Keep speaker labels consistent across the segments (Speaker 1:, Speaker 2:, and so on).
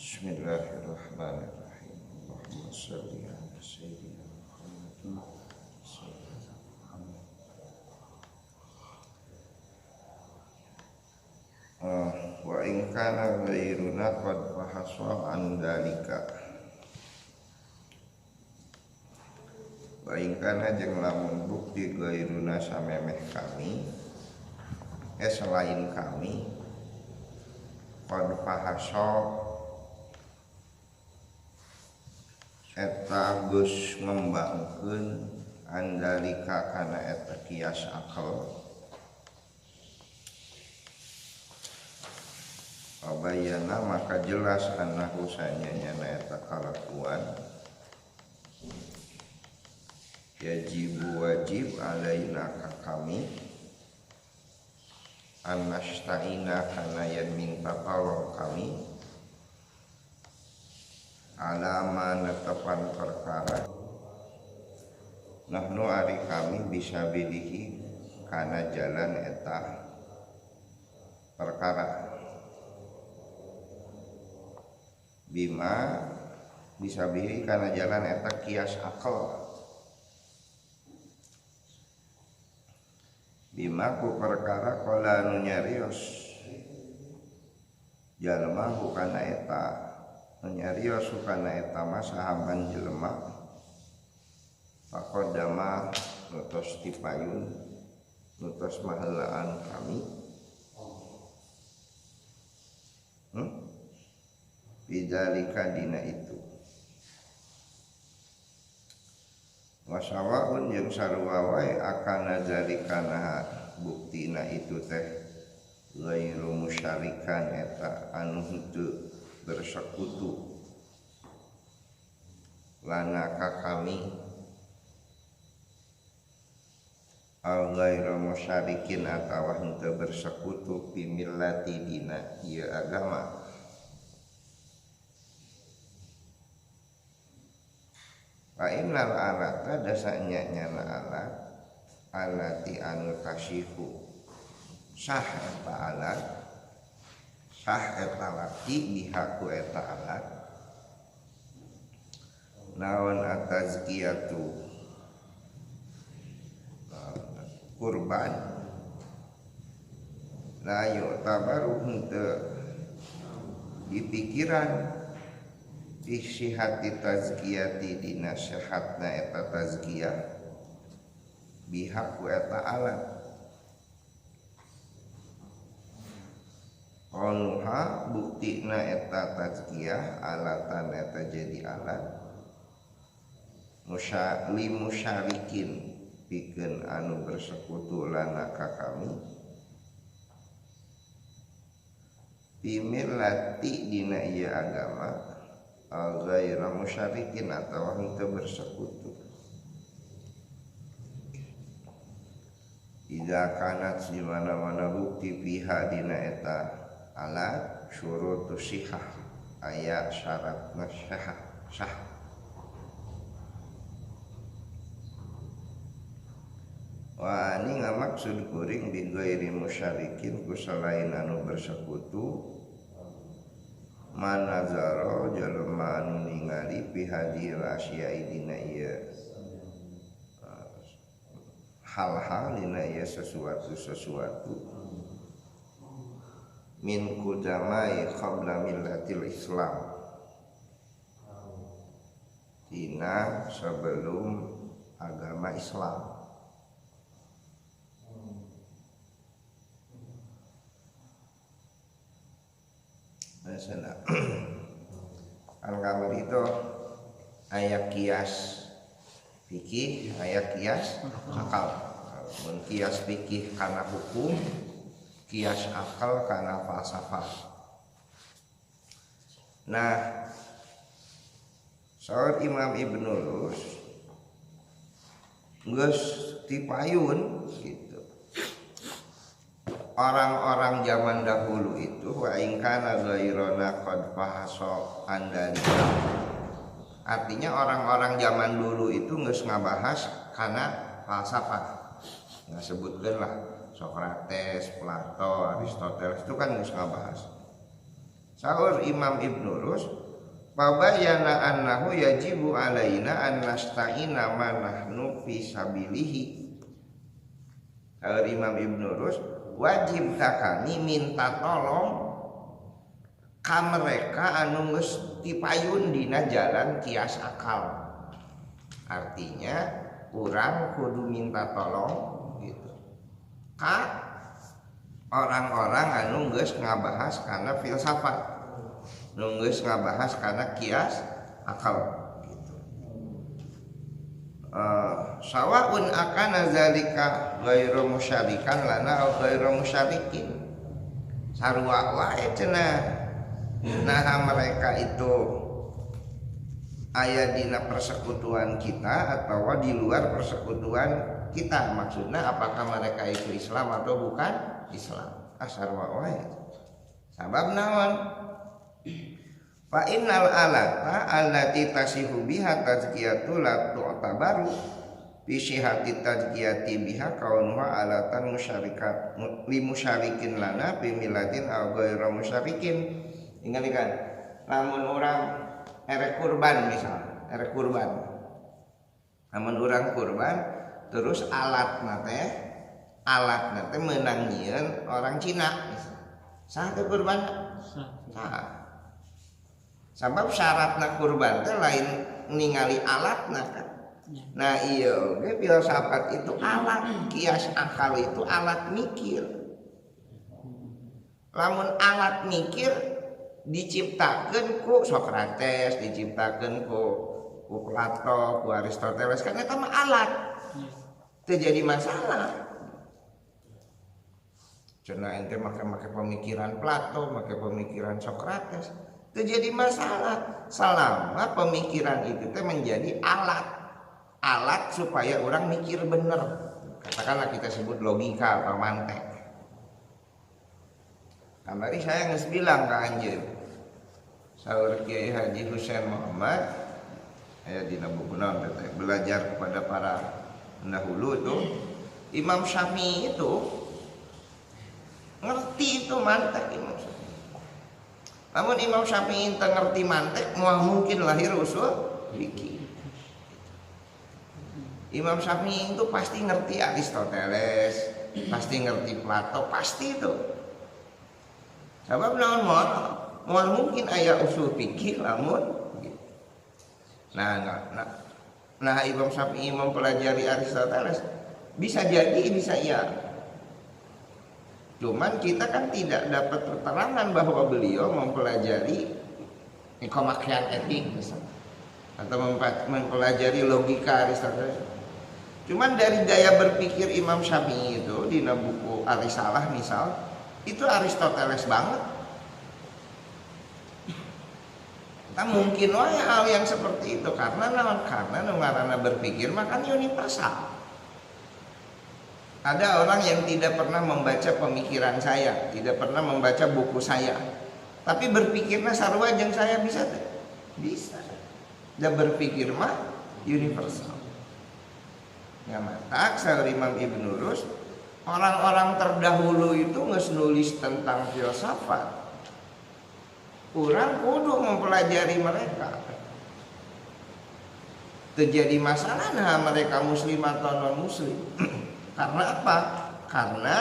Speaker 1: Bismillahirrahmanirrahim. Allahumma shalli ala sayyidina Muhammad. Wa in kana ghairuna qad bahasa an dalika. Wa in kana jeung lamun bukti ghairuna samemeh kami selain kami qad bahasa eta geus ngembangkeun andalika kana eta kias akal abayana maka jelas anahu sanyana eta kalakuan wajib alaina ka kami anasta'ina kana yen minta tolong kami alama netepan perkara nahnu ari kami bisa bilihi kana jalan eta perkara bima bisa bilihi kana jalan eta kias akal bima ku perkara qala anu nyarios jalma hukana eta nyarios hukana eta masahaban jelema faqaddama nutos tipayun nutos maheulaan kami bidzalika dina itu wasawaun jeung sarua wae akana zalikana buktina itu teh ghairu musyarikan eta anu henteu bersekutu lana ka kami al ghairu musyarikin atawa henteu bersekutu fi millati dina ieu agama fa innal alata dasanya nyana alat alati anu kasyifu sah eta alat sah eta laki bihaku eta alat naon atazkiyatu kurban la yu'tabaru henteu dipikiran isihati tazkiyati dina sehatna eta tazkiyah bihaku eta alat qaluha buktina eta tazkiyah alatan eta jadi alat musyarikin pikeun anu bersekutu lana ka kami bimillati dina ieu agama al-ghaira musyarikin atau henteu bersekutu idza kanat di mana-mana bukti fiha dina eta alat syurutu sihah aya syarat sah wa ani ngamaksud kuring bi ghairi musyarikin ku selain anu bersekutu manazaro jalma anu ningali pihadil asyai dina ieu hal-hal dina ieu sesuatu min kudamai qabla millatil Islam dina sebelum agama Islam sana kan kamar itu ayat kias fikih ayat kias akal mun kias fikih kana hukum kias akal kana falsafah nah saur Imam Ibnu Lus geus tipayun gitu orang-orang zaman dahulu itu wa ingkana ghairona qad fahaso andalika artinya orang-orang zaman dulu itu geus ngabahas kana falsafah ngasebutkeun lah Sokrates, Plato, Aristoteles itu kan geus ngabahas Saur Imam Ibnu Rus, fabayana annahu yajibu alaina an nasta'ina ma nahnu fi sabilihi. Saur Imam Ibnu Rus, wajib kami minta tolong ka mereka anu geus dipayun dina jalan kias akal. Artinya urang kudu minta tolong gitu ka orang-orang anu geus ngabahas kana filsafat, anu geus ngabahas kana kias akal gitu. Sawaun akana zalika ghairu musyarikan lana au ghairu musyarikin. Sarua wae cenah nah mereka itu aya dina persekutuan kita atau di luar persekutuan kita. Maksudnya apakah mereka itu Islam atau bukan Islam. Sarua wae. Sabab naon? Fa innal alata allati tasihu biha tazkiyatu la tu'tabaru fi sihhati tazkiyati biha kaunuha alatan musyarikat li musyarikin lana bi miladin aw ghairu musyarikin. Ingat lamun orang erek kurban misalnya, erek kurban. Lamun orang kurban terus alat nate menang nyieun orang Cina. Sah teh kurban? Sah. Sabab syaratna kurban teh lain ningali alatna kan. Nah iya ge filsafat itu alat, kias akal itu alat mikir. Lamun alat mikir diciptakeun ku Sokrates, diciptakeun ku Plato, ku Aristoteles, kan eta mah alat. Teu jadi masalah. Cenah ente make pemikiran Plato, make pemikiran Sokrates, teu jadi masalah selama pemikiran itu teh menjadi alat supaya orang mikir bener. Katakanlah kita sebut logika atau mantek. Kamari saya geus bilang ka anjeun. Saur Kiai Haji Husain Muhammad aya dina buku naon teh belajar kepada para pendahulu itu Imam Syafi'i itu ngerti itu mantek Imam Syafi'i. Namun Imam Syafi'i teu ngerti mantek moal mungkin lahir usul fikih. Imam Syafi'i itu pasti ngerti Aristoteles, pasti ngerti Plato, pasti itu. Sebab naon moal mungkin aya usul fikih lamun gitu. Nah Imam Syafi'i mempelajari Aristoteles bisa jadi bisa iya. Cuman kita kan tidak dapat keterangan bahwa beliau mempelajari pemakaian etik misalnya, atau mempelajari logika Aristoteles. Cuman dari gaya berpikir Imam Syafi'i itu di buku Ar-Risalah misal itu Aristoteles banget. Nah, mungkin wae hal yang seperti itu karena nu ngaranna berpikir makan universal. Ada orang yang tidak pernah membaca pemikiran saya, tidak pernah membaca buku saya, tapi berpikirnya sarua jeung saya bisa teh. Bisa. Dan berpikir mah universal. Ya mata saur Imam Ibnu Rus, orang-orang terdahulu itu nulis tentang filsafat. Urang kudu mempelajari mereka. Terjadi masalah nah mereka muslim atau non muslim. Karena apa? Karena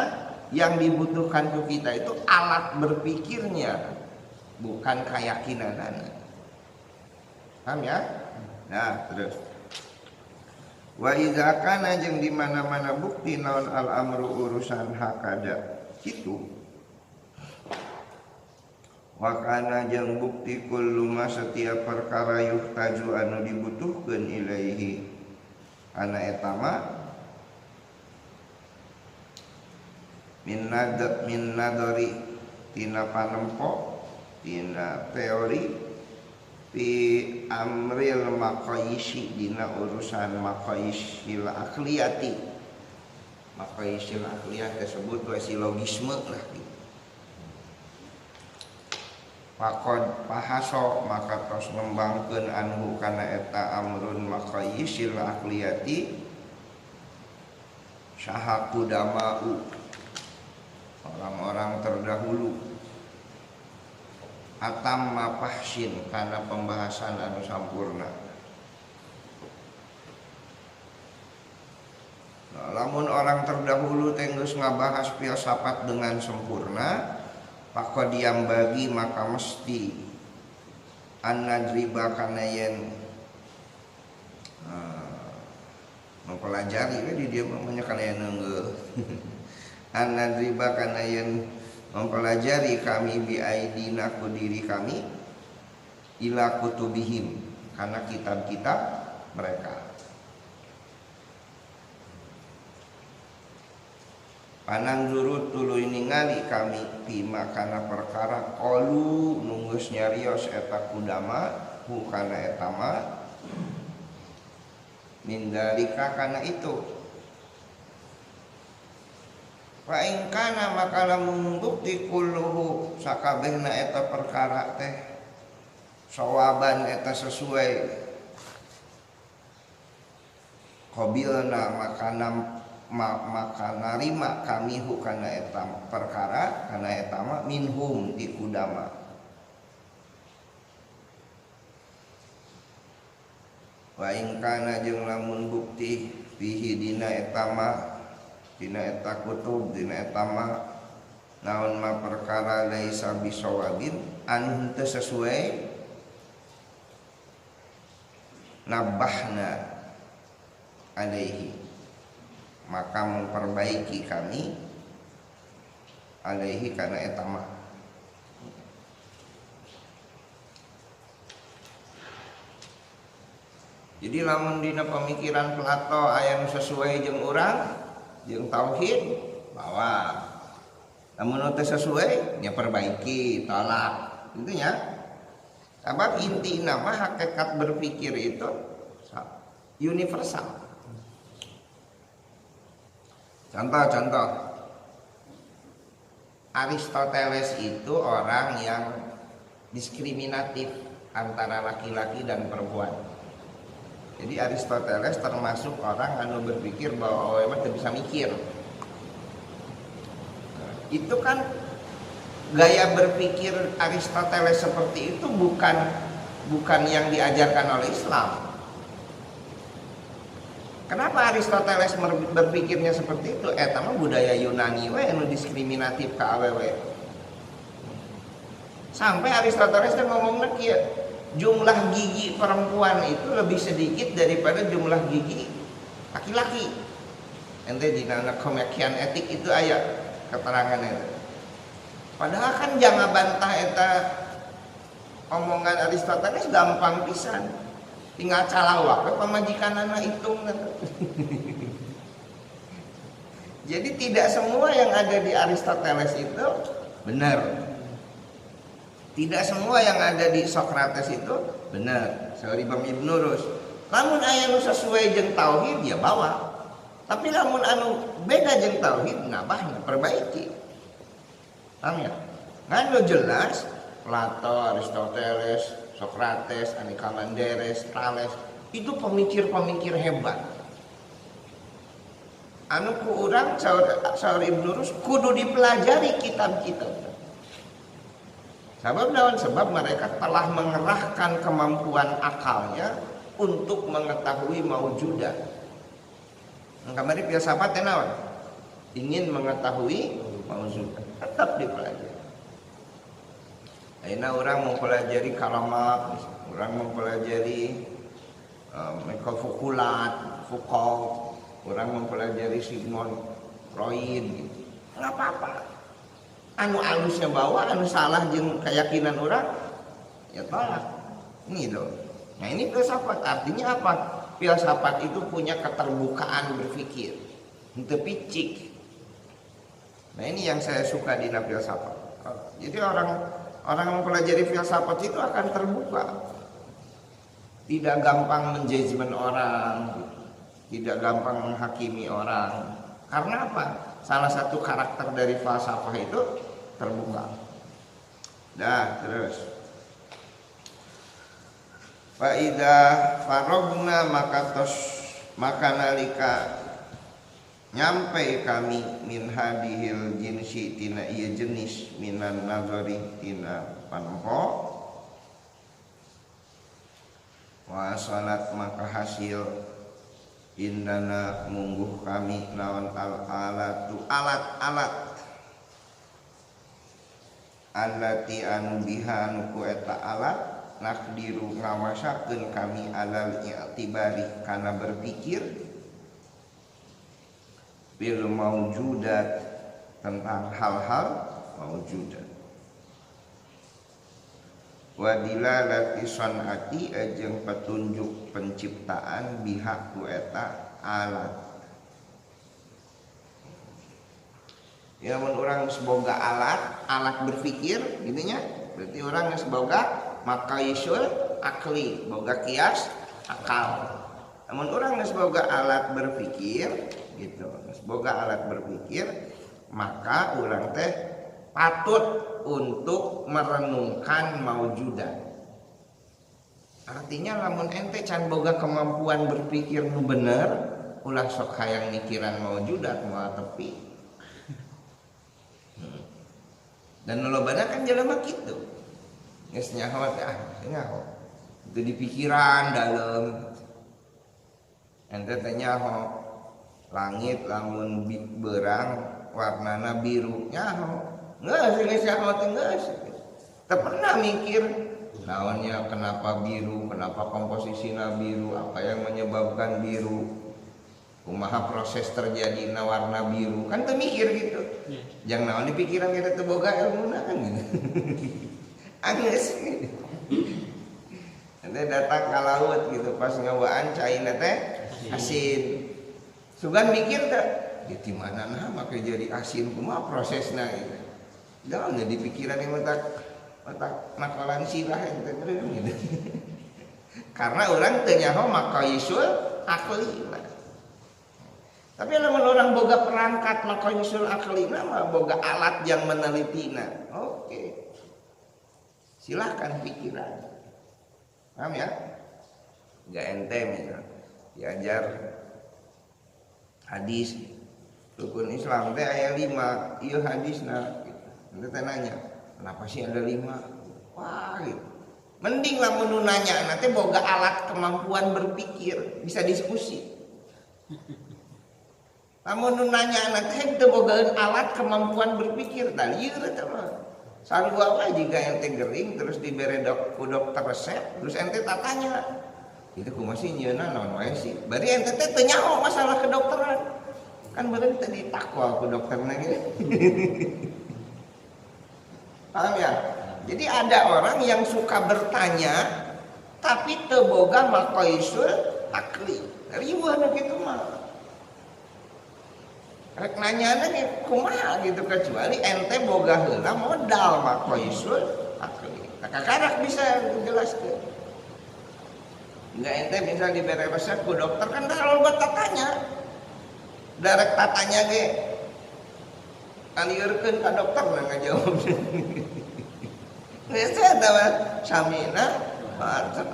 Speaker 1: yang dibutuhkan ke kita itu alat berpikirnya, bukan keyakinannya. Paham ya? Nah, terus. Wa idza kana jeung di mana-mana bukti naon al-amru urusan hakada kitu. Wa kana jeung bukti kullu ma setiap perkara yuhtaju anu dibutuhkeun ilaihi ana eta mah min nadari tina panempo tina teori fi amril maqayisi dina urusan maqayisil akliyati. Maqayisil akliyat tersebut silogisme lah gitu. Faqad pahaso maka tos ngembangkeun anhu kana eta amrun maqayisil akliyati sahaku damau orang-orang terdahulu. atamma fahsin kana pembahasan anu sampurna. Nah, lamun orang terdahulu tenggeus ngabahas filsafat dengan sempurna, pakodiam bagi maka mesti an-nadriba kana yen mempelajari di dia namanya kana yen neunggeuh. An-nadriba kana yen mempelajari kami bi aidina ku diri kami ila kutubihim karena kitab-kitab mereka. Pananzuru tuluy ningali kami bima kana perkara qalu nunggus nyarios eta kudama hu kana eta ma min dalika kana itu. Fa in kana maka lamun bukti kulluhu sakabehna eta perkara teh sawaban eta sesuai qabilna maka narima kami hukana eta perkara kana eta mah minhum di kudama. Wa in kana jeung lamun bukti fihi dina eta mah dina eta kutub dina eta mah naon mah perkara laisa bisawabin anu teu sesuai nabahna alaihi maka memperbaiki kami alaihi kana eta mah. Jadi lamun dina pemikiran Plato aya nu sesuai jeung urang jeung tauhid bawa, lamun teu sesuai nya perbaiki tolak gitu nya. Sabab intina mah hakikat berpikir itu universal. Contoh Aristoteles itu orang yang diskriminatif antara laki-laki dan perempuan. Jadi Aristoteles termasuk orang anu berpikir bahwa emang tidak bisa mikir. Itu kan gaya berpikir Aristoteles seperti itu bukan yang diajarkan oleh Islam. Kenapa Aristoteles berpikirnya seperti itu? Eta mah budaya Yunani we anu diskriminatif ka awewe. Sampai Aristoteles teh ngomongna kieu, jumlah gigi perempuan itu lebih sedikit daripada jumlah gigi laki-laki. Ente dina komekian etik itu aya keterangannya. Padahal kan jangan bantah eta omongan Aristoteles gampang pisan. Tinggal calawak ke pamajikanana hitung. Jadi tidak semua yang ada di Aristoteles itu benar. Tidak semua yang ada di Socrates itu benar. Saur Imam Ibnu Rus. Lamun aya nu sesuai jeung tauhid ya bawa. Tapi lamun anu beda jeung tauhid nabahna perbaiki. Paham ya? Ngan jelas Plato, Aristoteles, Socrates, Anaximenes, Thales itu pemikir-pemikir hebat. Anu ku urang saur Ibnu Rus kudu dipelajari kitab-kitab. Sebab naon? Sebab mereka telah mengerahkan kemampuan akalnya untuk mengetahui maujudat. Kamari filsafat teh naon? Ingin mengetahui maujudat, tetap dipelajari. Ayeuna orang mempelajari karamat, orang mempelajari Foucault, orang mempelajari Sigmund Freud gitu. Enggak apa-apa. Anu alusnya bawa, anu salah jeung keyakinan orang ya tolak. Ini loh. Nah ini filsafat artinya apa? Filsafat itu punya keterbukaan berpikir, henteu picik. Nah ini yang saya suka di filsafat. Jadi orang mempelajari filsafat itu akan terbuka, tidak gampang menjudgment orang, tidak gampang menghakimi orang. Karena apa? Salah satu karakter dari falsafah itu terbuka. Dah terus. Faida farogna maka nalika nyampai kami min hadihil jinsi tina ieu jenis minan nazari tina panempo wa salat maka hasil indana mungguh kami naon alatu alat-alat allati anu biha anu ku eta alat nakdiru ngawasakeun kami alal i'tibari kana berpikir bil maujudat tentang hal-hal maujudat wa dilalati sanati jeung petunjuk penciptaan biha ku eta alat. Ya mun urang geus boga alat berpikir gitu nya, berarti urang geus boga maqayisul akli, boga kias akal. Namun urang geus boga alat berpikir gitu, geus boga alat berpikir, maka urang teh patut untuk merenungkan maujudan. Artinya lamun ente can boga kemampuan berpikir nu bener, ulah sok hayang mikiran maujudat moal tepi. Dan lolobana kan jelema kitu. Geus nyaho teh nyaho. Itu di pikiran dalam. Ente teh nyaho langit lamun berang warnana biru nyaho. Geus nyaho teh geus. Teu pernah mikir naonnya kenapa biru, kenapa komposisinya biru, apa yang menyebabkan biru, kumaha proses terjadinya warna biru, kan teu mikir gitu. Jangan naon di pikiran kita teu boga ilmuna kan gitu. Anggeus. Ente datang ka laut gitu pas ngawaan caina teh asin. Sugan mikir teh di mana nah make jadi asin kumaha prosesna gitu. Jangan di pikiran yang otak nakalan silah ente gitu. Karena orang teu nyaho maqayisul akli. Tapi lamun orang boga perangkat maqayisul akli mah boga alat yang menelitina. Oke. Silahkan pikiran. Paham ya? Enggak ente misal diajar hadis rukun Islam teh aya 5, ieu hadisna gitu. Ente teh nanya, kenapa sih ada 5? Wah gitu. Mending lamun nu nanya nanti boga alat kemampuan berpikir, bisa diskusi. Lamun nu nanya nanti teu bogaeun alat kemampuan berpikir, tah lieur eta mah. Sarua wae jiga ente gering terus dibere ku dokter resep, terus ente tatanya. Itu kumaha sih nyieunna naon wae sih? Bari ente teh teu nyaho masalah kedokteran. Kan beureum teh ditakwa ku dokterna gitu. Paham ya? Jadi ada orang yang suka bertanya tapi teu boga maqayisul akli. Riweuh nu kitu mah. Rek nanyana nih kumaha gitu kecuali ente boga heula modal maqayisul akli. Kakak bisa jelaskeun. Enggak ente misal dibere resep ku dokter kan dah loba tatanya. Darek tatanya ge alieurkeun ka dokter na ngajawab. Geus eta mah samina mantep.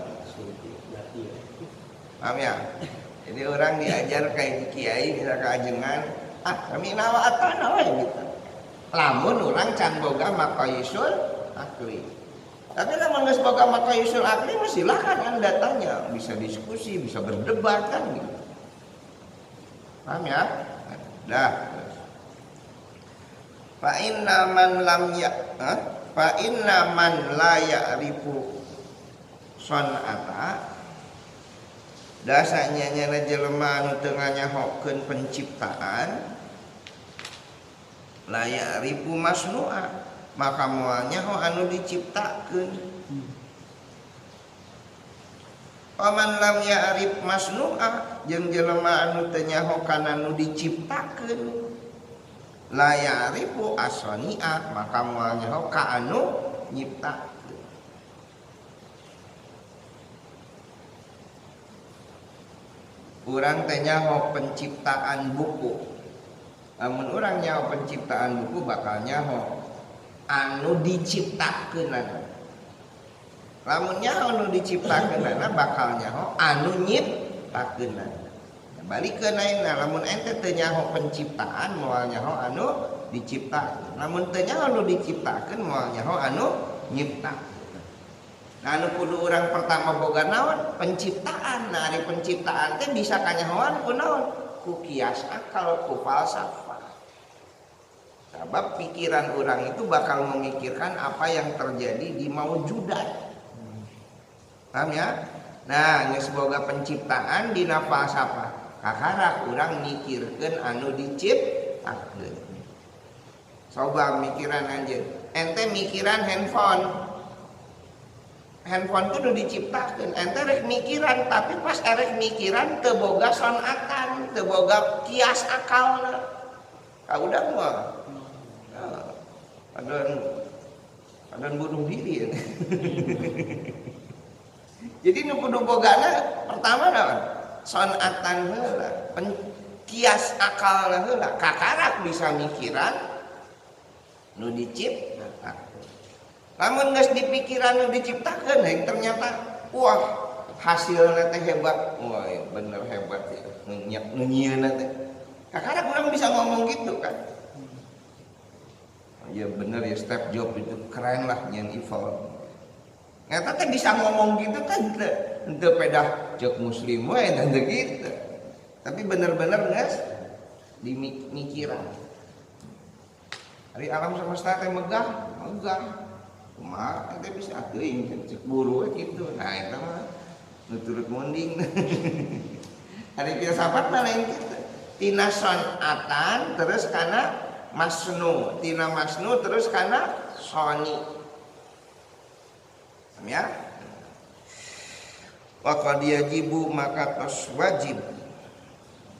Speaker 1: Paham ya? Jadi orang diajar kayak kiai bisa keajengan, kami nawa atana we gitu. Lamun urang can boga maqayisul akli. Tapi lamun geus boga maqayisul akli mah silakan Anda tanya, bisa diskusi, bisa berdebat kan gitu. Paham ya? Dah. Fa inna man la ya'rifu san'ata dasanya nyana jelema anu teu nganyahokeun penciptaan la ya'rifu masnu'a maka moal nyaho anu diciptakeun. Paman lam ya'rif masnu'a jeung jelema anu teu nyaho kana anu diciptakeun la ya'rifu asani'a maka moal nyaho ka anu nyiptakeun. Urang teh nyaho penciptaan buku. Lamun urang nyaho penciptaan buku bakal nyaho anu diciptakeunana. Lamun nyaho anu diciptakeunana bakal nyaho anu nyiptakeunana. Balikeun ayeuna lamun ente teu nyaho penciptaan moal nyaho anu diciptakeun. Lamun teu nyaho anu diciptakeun moal nyaho anu nyipta. Nah anu kudu urang pertama boga naon? Penciptaan. Nah ari penciptaan teh bisa kanyahoan ku naon? Ku kias akal, ku falsafah. Sebab pikiran orang itu bakal memikirkan apa yang terjadi di maujudat. Paham ya? Nah, geus boga penciptaan dina falsafah. Kakarak urang mikirkeun anu diciptakeun. Coba mikiran anjeun. Ente mikiran handphone. Handphone itu udah diciptakan, ente rek mikiran, tapi pas erek mikiran teu boga sonatan, teu boga kias akalna. Kaudah mah. Adan bunuh diri ya. Jadi nu kudu bogana pertama naon? Sonatan heula, kias akalna heula. Kakarak bisa mikiran nu diciptakan. Lamun geus dipikiran nu diciptakeun yang ternyata wah hasilna teh hebat. Wah bener hebat ya. Nu nyieunna teh. Kakarak urang bisa ngomong gitu kan. Ya bener ya Steve Jobs itu keren lah nyen evil. Nyata teh bisa ngomong gitu kan teu pedah ceuk muslim we dan gitu. Tapi bener-bener geus dimikiran. Ari alam semesta teh megah. Kumaha teh bisa teuing cek buru we kitu. Nah eta mah nu turut munding. Ari filsafat mah lain kitu. Tina sonatan terus kana masnu, tina masnu terus kana soni. Ya. Wa qad yajibu maka tos wajib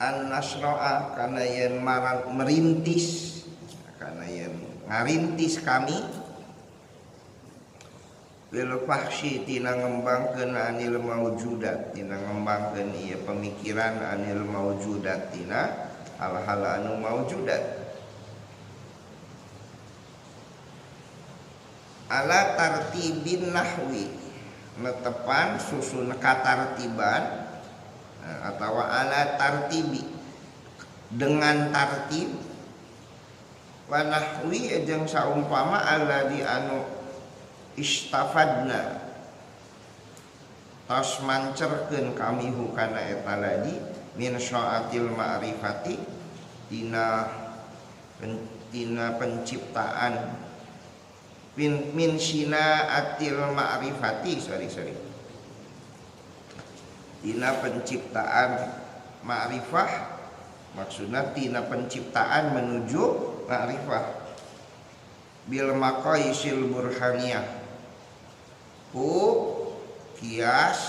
Speaker 1: an nasra'a kana yen merintis kana yen ngarintis kami bil fahsyi tina ngembangkeun anil maujudat, tina ngembangkeun ieu pemikiran anil maujudat tina hal-hal anu maujudat. Ala tartibin nahwi netepan susun katartiban atau ala tartibi dengan tartib wa nahwi jeung saumpama alladzi anu istafadna tos mancerkeun kami hukana eta ladi min syaatil ma'rifati tina penciptaan min sinaatil ma'rifati tina penciptaan ma'rifah maksudna tina penciptaan menuju ma'rifah bil maqaisil burhaniyah ku kias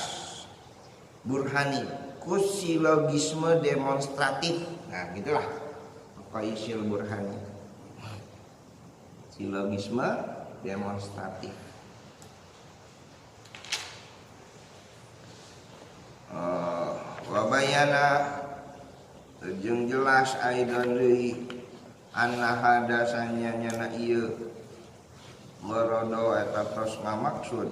Speaker 1: burhani ku silogisme demonstratif. Nah gitulah maqaisil burhani, silogisme demonstratif. Wabayana jeung jelas aidan deui anna hadasanya nyana ieu merodo eta tos ngamaksud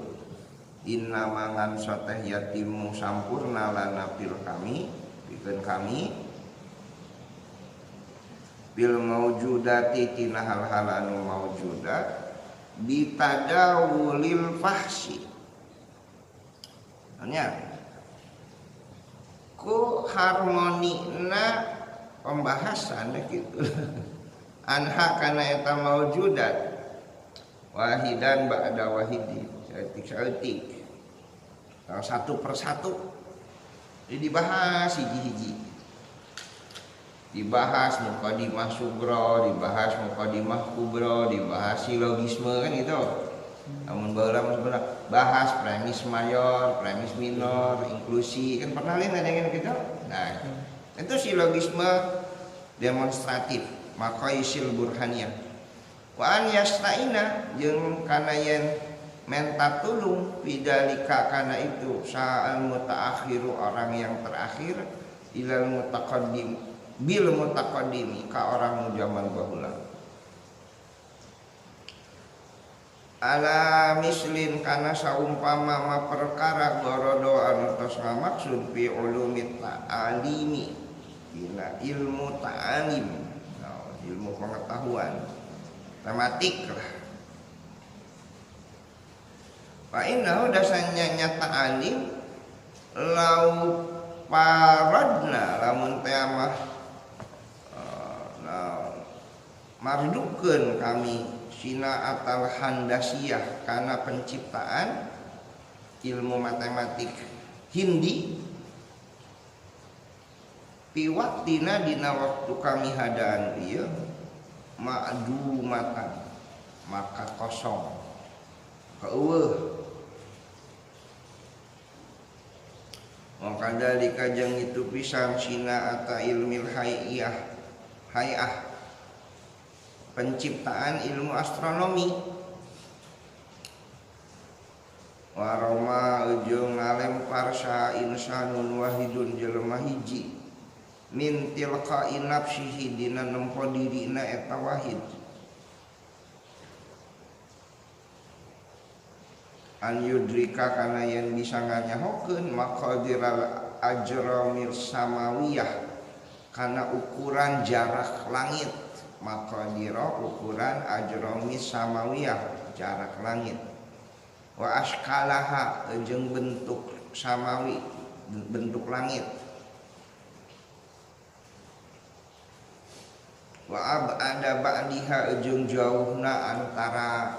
Speaker 1: inna mangan sateh yatimu sampurna lana pil kami pikeun kami bil maujudati tina hal-hal anu maujudat bitadawulil fahsi. Nya ku harmonina pembahasan gitu. Anha kana eta maujudat wahidan ba'da wahidi saeutik satu persatu jadi dibahas hiji-hiji, dibahas muqaddimah sugro, dibahas muqaddimah kubro, dibahas silogisme kan gitu. Namun baheula sebenarnya bahas premis mayor, premis minor, inklusi kan pernah lihat ada yang gitu. Nah itu silogisme demonstratif maqaisil burhaniyah. Wa an yasta'ina jeung kana yen menta tulung bidalika kana itu sa'al mutaakhiru orang yang terakhir ilal mutaqaddim bil mutaqaddimi ka orang zaman bahula ala mislin kana saumpama ma perkara gorodo anu tos ngamaksud fi ulumit ta'alimi dina ilmu ta'alim, ilmu pengetahuan tematik lah Fa innahu dasanya nyata alim lau paradna lamun teh mah mardukeun kami sina atal handasiyah kana penciptaan ilmu matematik Hindi piwaktina dina waktu kami hadaan ieu ma'du matan maka kosong keueuh maka dari kajang itu pisan sina ata ilmil hayah penciptaan ilmu astronomi waroma ujung ngalempar sa insanun wahidun jelema hiji min tilqa'i nafsihi dina nempo dirina eta wahid an yudrika kana yen bisa nganyahokeun maqadiral ajramil samawiyah kana ukuran jarak langit maqadira ukuran ajramis samawiyah jarak langit wa askalaha jeung bentuk samawi bentuk langit wa abada ba'diha jeung jauhna antara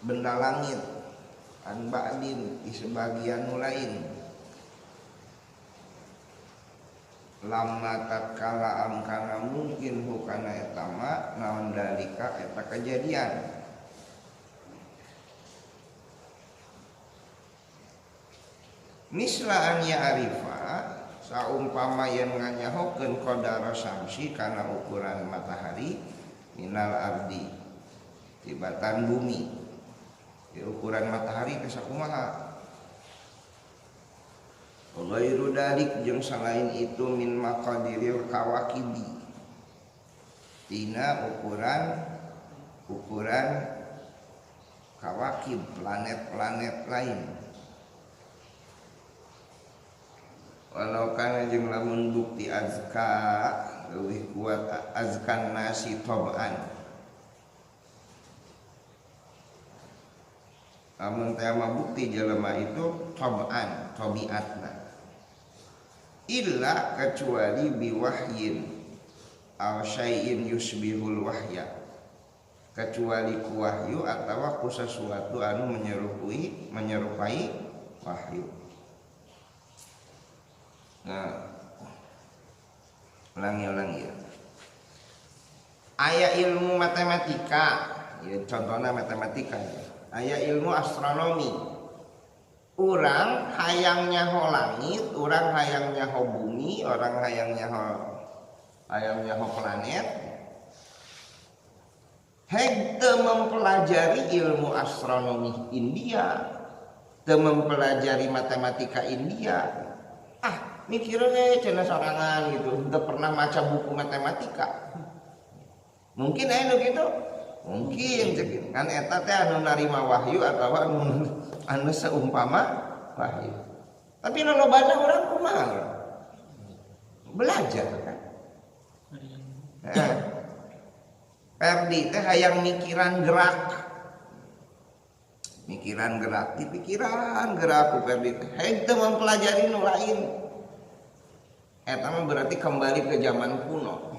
Speaker 1: benda langit an ba'din di sebagian lain lamma tatkala amkana mungkin hukana eta ma naon dalika eta kejadian misla an ya'rifa saumpama yen nganyahokeun qadara samsi kana ukuran matahari minal ardi tibatan bumi di ukuran matahari teh sakumaha ghairu dalik jeung selain itu min maqadiril kawakibi tina ukuran kawakib planet-planet lain walau kana jeung lamun bukti azka leuwih kuat azkan nasi tab'an lamun teh mah bukti jelema itu tab'an tabiatna illa kecuali biwahyin aw syai'in yusbihul wahya kecuali ku wahyu atawa ku sesuatu anu menyerupai wahyu. Nah, ulangi ya. Aya ilmu matematika, ya contohnya matematika ya. Aya ilmu astronomi. Urang hayang nyaho langit, urang hayang nyaho bumi, orang hayang nyaho planet. Heg teu mempelajari ilmu astronomi India, teu mempelajari matematika India. Mikirnya cenah sorangan gitu, teu pernah maca buku matematika. Mungkin aya gitu. Mungkin kan eta teh anu narima wahyu atawa anu seumpama wahyu. Tapi lolobana urang kumaha? Belajar kan. Perdi teh hayang mikiran gerak. Di pikiran gerak ku Perdi teh. Hayang teu mempelajari nu lain. Eta mah berarti kembali ke zaman kuno.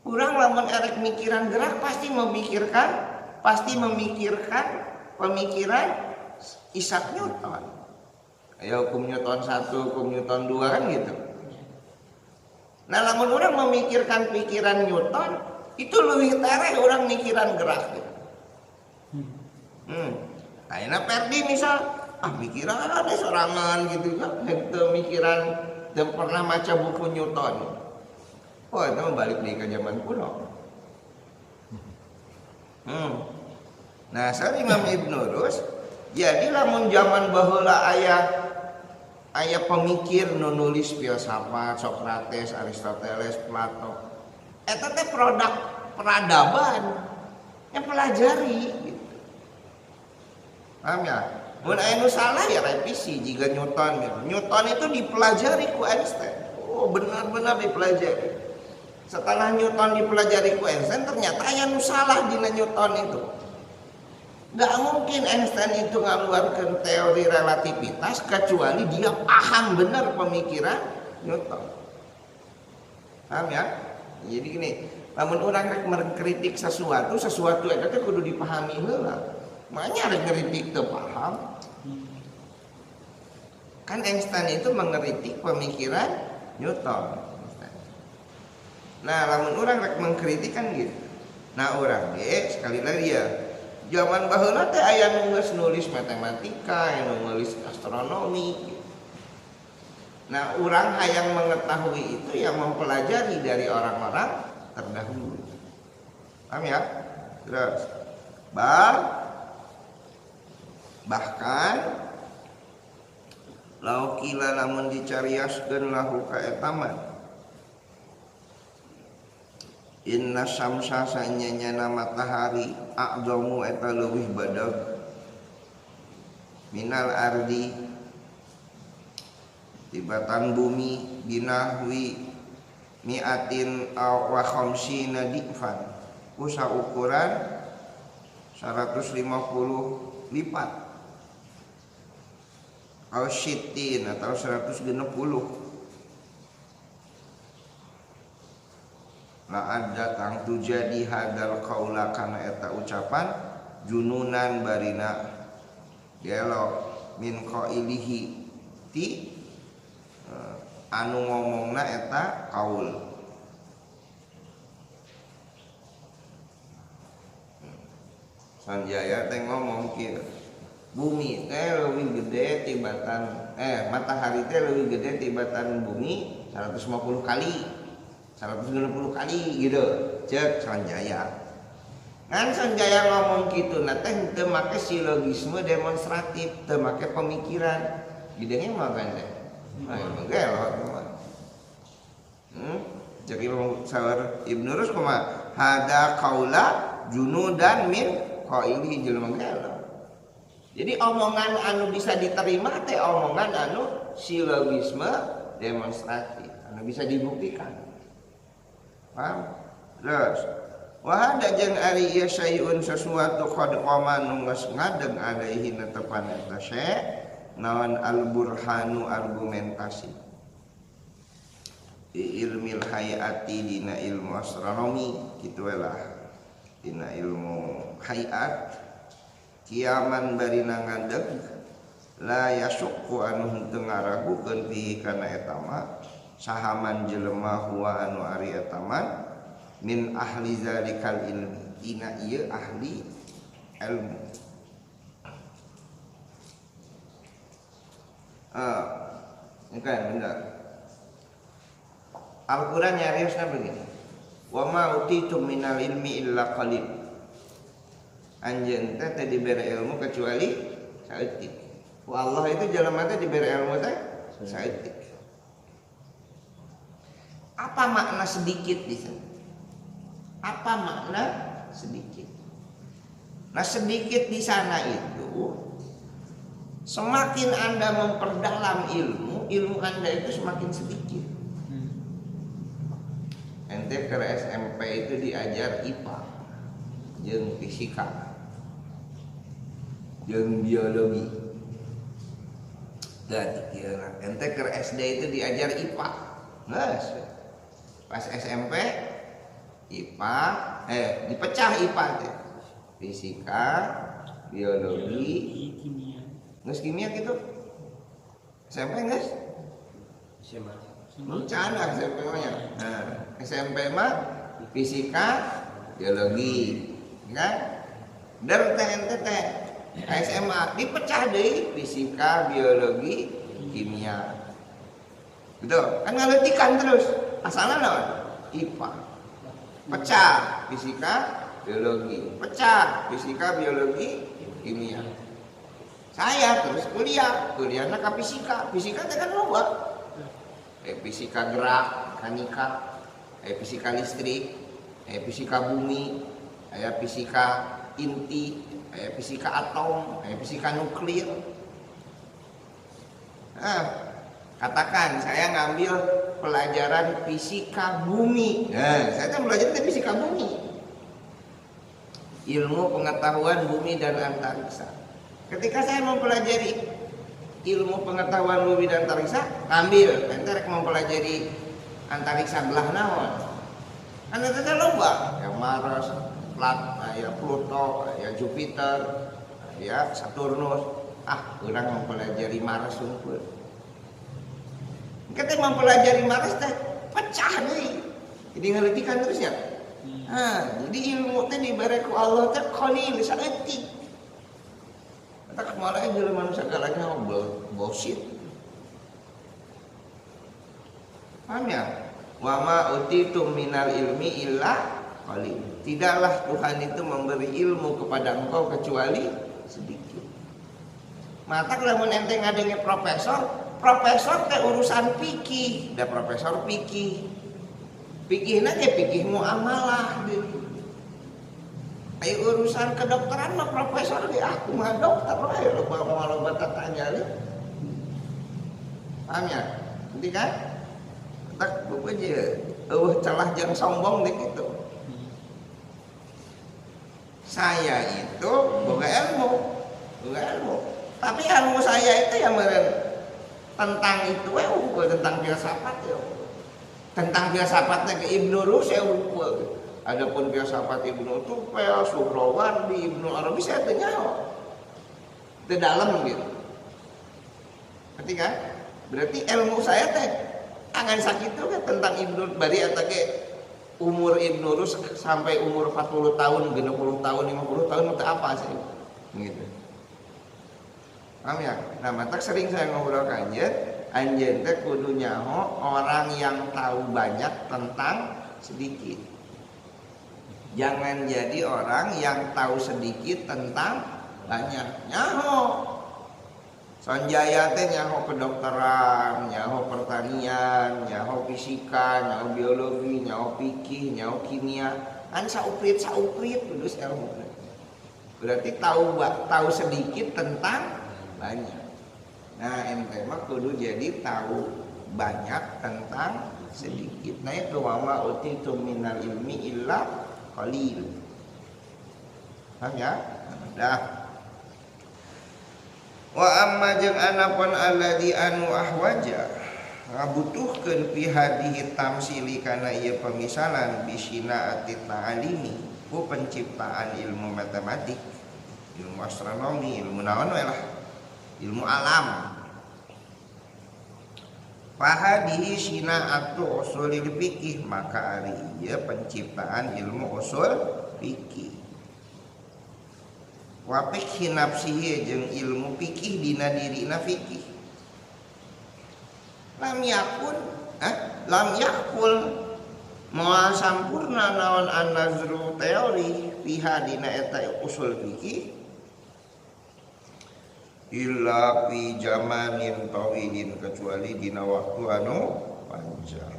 Speaker 1: Urang lamun erek mikiran gerak pasti memikirkan pemikiran Isaac Newton. Ya hukum Newton 1, hukum Newton 2 kan gitu. Nah lamun urang memikirkan pikiran Newton itu leuwih tereh urang mikiran gerak gitu. Ayeuna Perdi misal mikiran sorangan gitu kan, henteu mikiran teu pernah maca buku Newton. Oh itu balik ke zaman kuno. Nah sar Imam Ibnu Rus jadi lamun zaman baheula aya pemikir nu nulis filsafat Sokrates, Aristoteles, Plato. Eta teh produk peradaban yang pelajari gitu. Paham ya? Mun aya nu salah ya revisi jiga Newton gitu. Newton itu dipelajari ku Einstein. Oh benar-benar dipelajari. Setelah Newton dipelajari ku Einstein ternyata aya nu salah dina Newton itu. Nggak mungkin Einstein itu mengeluarkan teori relativitas kecuali dia paham benar pemikiran Newton. Paham ya? Jadi gini, namun orang rek mengkritik sesuatu itu teh kudu dipahami heula. Makanya rek ngeritik teu paham. Kan Einstein itu mengkritik pemikiran Newton. Nah, lamun orang rek mengkritik kan gitu. Nah, orang sekali lagi ya, zaman baheula teh aya nu geus nulis matematika, aya nu nulis astronomi. Nah, orang hayang mengetahui itu yang mempelajari dari orang-orang terdahulu. Paham ya? Terus bahkan laukila lamun dicariaskeun lahu ka eta mah inna syamsa sanyana matahari a'zamu eta leuwih badag minal ardi tibatan bumi binahwi mi'atin wa khamsina difan usa ukuran 150 lipat au syitin atau 160 la ada tang tujadi hadal qaula kana eta ucapan jununan barina gelo min qailihi ti anu ngomongna eta qaul. Sanjaya teh ngomong kieu bumi teh leuwih gede tibatan matahari teh leuwih gede tibatan bumi 150 kali 160 kali gitu cek Sanjaya. Ngan Sanjaya ngomong kitu na teh teu make silogisme demonstratif, teu make pemikiran. Gidengnya mah kan teh. Ayo menggelot mah. Jadi sawar Ibnu Rus kumaha? Hada qaula junudan min qaili jelema gelot. Jadi omongan anu bisa diterima teh omongan anu silogisme demonstratif, anu bisa dibuktikan. Paham? Terus wahada jeung ari ieu sayun sesuatu qad qama nu geus ngadeg alaihi netepan eta syai naon al-burhanu argumentasi ilmil hayati dina ilmu astronomi kitu lah dina ilmu hayat kiaman barina ngadeg la yasukku anu teu ngaragukeun fi kana eta mah sahaman jelema huwa anu ari eta man min ahli zalikal ilmi dina ieu ahli ilmu. Ini kan benar. Al-Quran nyariosna begini. Wa ma utitum minal ilmi illa qalil. Anjeun teh dibere ilmu kecuali saeutik. Wa Allah itu jelema teh dibere ilmu teh saeutik. Apa makna sedikit di sana? Apa makna sedikit? Nah, sedikit di sana itu semakin Anda memperdalam ilmu Anda itu semakin sedikit. Ente ke SMP itu diajar IPA, jeung fisika, jeung biologi. Dan ente ke SD itu diajar IPA. Geus. Pas SMP IPA dipecah IPA teh. Fisika, biologi, geus kimia gitu. SMP geus? SMA. Cana SMP nya. Nah, SMP mah fisika, biologi, kan? Dan teh SMA dipecah deui fisika, biologi, kimia. Gitu. Kan ngaletikan terus. Asalnya naon? IPA. Pecah fisika, biologi. Pecah fisika, biologi, kimia. Saya terus kuliahna ka fisika. Fisika teh kan loba. Fisika gerak, mekanika, fisika listrik, fisika bumi, fisika inti, fisika atom, fisika nuklir. Nah, katakan saya ngambil pelajaran fisika bumi. Nah, saya kan belajar fisika bumi. ilmu pengetahuan bumi dan antariksa. Ketika saya mempelajari ilmu pengetahuan bumi dan antariksa, ambil entar mempelajari antariksa belah naon. Anda teh loba, ya Mars, ya Pluto, ya Jupiter, ya Saturnus. Urang mempelajari Mars unggul. Ketika mempelajari Mars teh pecah deui. Jadi ngelitikan terus ya. Jadi ilmu teh dibere ku Allah teh qalil saeutik. Eta kumaha jelema nu sagalanya bullshit. Paham ya? Wa ma utitum minal ilmi illa qalil. Tidaklah Tuhan itu memberi ilmu kepada engkau kecuali sedikit. Mata lamun ente ngadenge profesor teh urusan fikih, da profesor fikih. Fikihna ge fikih muamalah deui. Ai urusan kedokteran mah profesor ge aku mah dokter wae loba tanya deui. Paham ya? Ngerti kan? Tak buku aja celah jeung sombong deh gitu. Saya itu boga ilmu. Tapi ilmu saya itu yang tentang itu tentang filsafat ya. Tentang filsafatnya ke Ibnu Rushd saya unggul. Adapun filsafat Ibnu Tufel, Suhrawardi, Ibnu Arabi saya tanya di dalam gitu. Ngerti kan? Berarti ilmu saya teh angan sakit itu kan tentang Ibnu bari eta ge umur Ibnu Rushd sampai umur 40 tahun, 60 tahun, 50 tahun itu apa sih? Gitu. Paham ya? Nah, matak sering saya ngobrol ka anjeun teh kudu nyaho orang yang tahu banyak tentang sedikit. Jangan jadi orang yang tahu sedikit tentang banyak. Nyaho. Sanjaya teh nyaho kedokteran, nyaho pertanian, nyaho fisika, nyaho biologi, nyaho fikih, nyaho kimia. Kan sauprit kudu ilmu. Berarti tahu sedikit tentang banyak. Nah, ente mah kudu jadi tahu banyak tentang sedikit. Nah, itu wa ma utitu minal ilmi illa qalil. Paham ya? Dah. Wa amma jeung anapun alladzi anu ahwaja ngabutuhkeun fi hadihi tamsili kana ieu pemisalan bisina ati ta'alimi ku penciptaan ilmu matematik, ilmu astronomi, ilmu naon we lah, ilmu alam. Fahadihi sina'atu usulil fikih, maka ari ieu penciptaan ilmu usul fikih. Wa fikhi nafsihi jeung ilmu fikih dina dirina fikih. Lam yakul moal sampurna naon an-nazru teori fiha dina eta usul fikih illa fi jamanin tawilin, kecuali dina waktu anu panjang.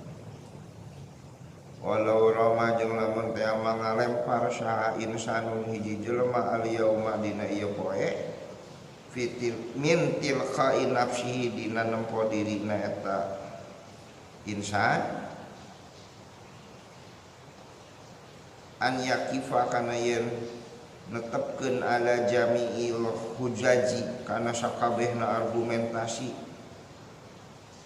Speaker 1: Walau rama jeung lamun teh mangalempar saha insanun hiji jelema al yauma dina ieu poe fitil min tilqa'i nafsihi dina nempo dirina eta insan an yakifa kana yen netepkeun ala jami'il hujaji kana sakabehna argumentasi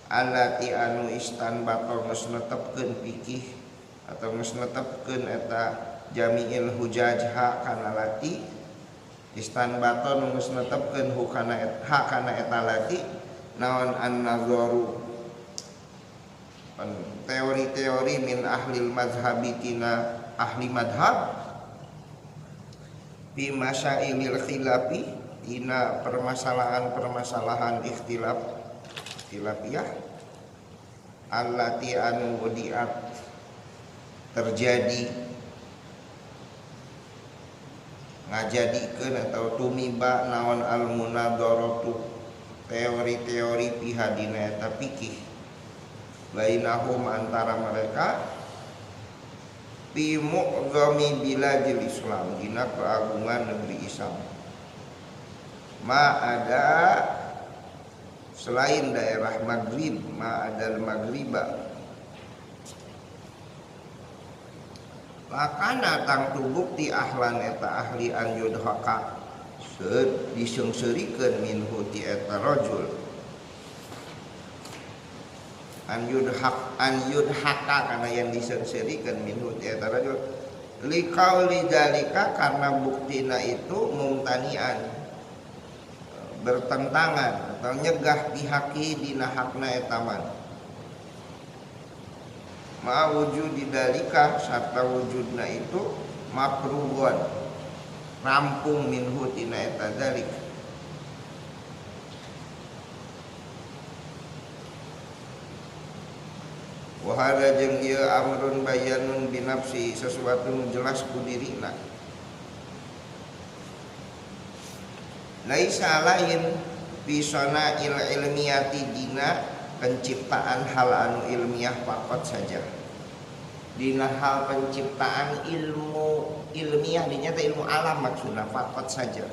Speaker 1: alati anu istanbato geus netepkeun fikih atau geus netepkeun eta jami'il hujaj ha kana lati istanbato nu geus netepkeun hu kana ha kana eta lati naon an-nazaru teori-teori min ahlil madhhabi tina ahli madhab fi masailil khilafi tina permasalahan ikhtilafiyah allati anu wadiat terjadi ngajadikeun atau tumiba naon al munadharatu teori-teori pihak dina eta fikih bainahum antara mereka fi mu'zami biladil Islam dina keagungan negeri Islam ma ada selain daerah Maghrib ma ada Maghriba lakana tang tubukti ahlan eta ahli an yudhaka disengsirikeun minhu ti eta rajul an yudhaka kana yang disengsirikeun minhu ti eta rajul liqauli dzalika karena buktina itu mumtanian bertentangan atau nyegah dihaki dina hakna eta man ma wujudi dalika sarta wujudna itu mafrugon rampung minhu tina eta dalik wa hada jeung ieu amrun bayanun binafsi sesuatu nu jelas ku dirina laisa lain bisana ilmiyati dina penciptaan hal anu ilmiah pakot saja dina hal penciptaan ilmu ilmiah dinyata ilmu alam maksudna pakot saja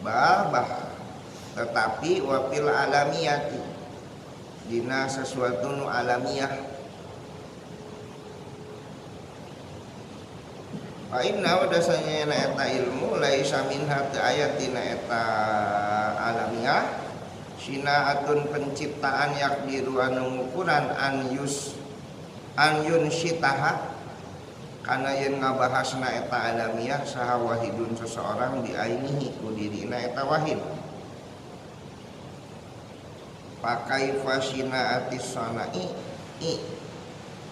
Speaker 1: bah tetapi wafil alamiyati dina sesuatu nu alamiah Inna wadasanya na eta ilmu laisa minha teu aya tina eta alamiah sinaatun penciptaan yakdiru anu ngukuran an yunsitaha kana yen ngabahasna eta alamiah saha wahidun seseorang di ainihi ku dirina eta wahid pakai fasina atis sanai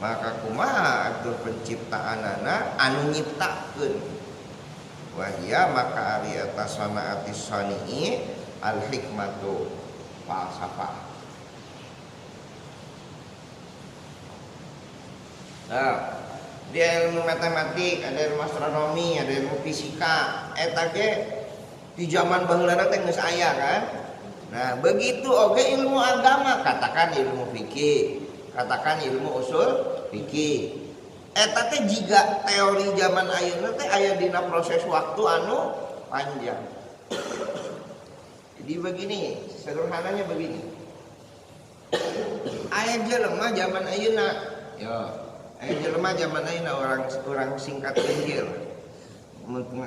Speaker 1: maka kumaha atuh penciptaanana anu nyiptakeun wahia maka ari eta sanaatis sanii al hikmatu falsafah. Nah, di ilmu matematik, ada ilmu astronomi, ada ilmu fisika, eta ge di zaman baheula teh geus aya kan. Nah, begitu oge ilmu agama, katakan ilmu fikih, katakan ilmu usul fikih. Eta teh jiga teori zaman ayeuna teh aya dina proses waktu anu panjang. Jadi begini, sederhananya begini. Aya jelema zaman ayeuna, yo, aya jelema zaman ayeuna orang singkatkeun kieu.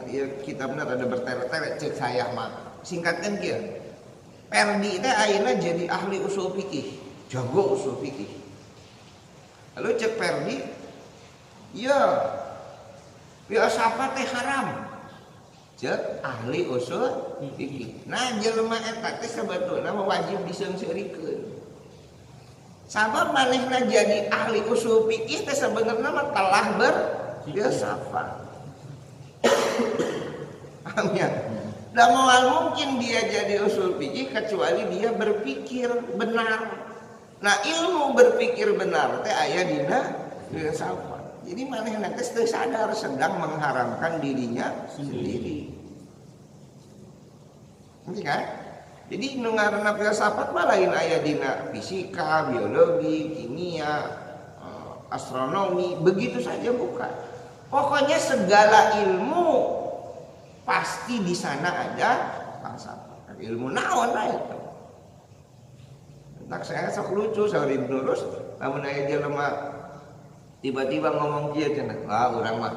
Speaker 1: Ya kitabna ada bertele-tele cek saya mah. Singkatkeun kieu. Perdi teh ayeuna jadi ahli usul fikih, jago usul fikih. Lalu cek Perdi, ya, filsafat teh haram. Cek ahli usul fikih. Nah, jelema eta teh sebetulna wajib diseungsirikeun. Sabab manehna jadi ahli usul fikih teh sebenarnya mah telah berfilsafat. Paham ya? Da moal mungkin dia jadi usul fikih kecuali dia berpikir benar. Nah, ilmu berpikir benar teh aya dina filsafat. Jadi manehna teh sadar sedang mengharamkan dirinya sendiri. Ngerti kan? Jadi nu ngaranna filsafat mah lain aya dina fisika, biologi, kimia, astronomi, begitu saja bukan. Pokoknya segala ilmu pasti di sana ada falsafat. Ilmu naon lah itu. Tak saya sok lucu saur Ibnu Rus, lamun aya jelema tiba-tiba ngomong kieu cenah, wah urang mah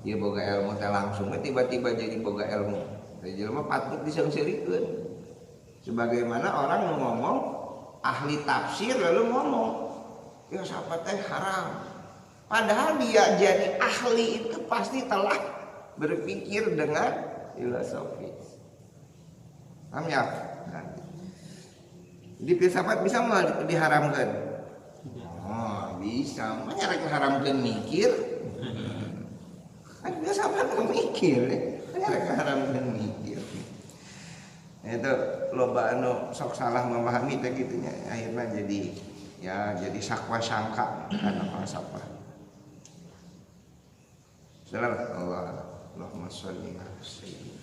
Speaker 1: ieu boga ilmu teh langsung tiba-tiba jadi boga ilmu. Teh jelema patut diseungsirikeun. Sebagaimana orang ngomong ahli tafsir lalu ngomong filsafat teh haram. Padahal dia jadi ahli itu pasti telah berpikir dengan filosofis. Paham ya? Nah, di filsafat bisa mau diharamkan? Oh, bisa. Makanya rek haramkan mikir. Kan filsafat mikir. Makanya rek haramkan mikir. Itu loba anu sok salah memahami teh gitunya. Akhirnya jadi sakwa sangka karena falsafah. Allahumma sholli ala sayyidina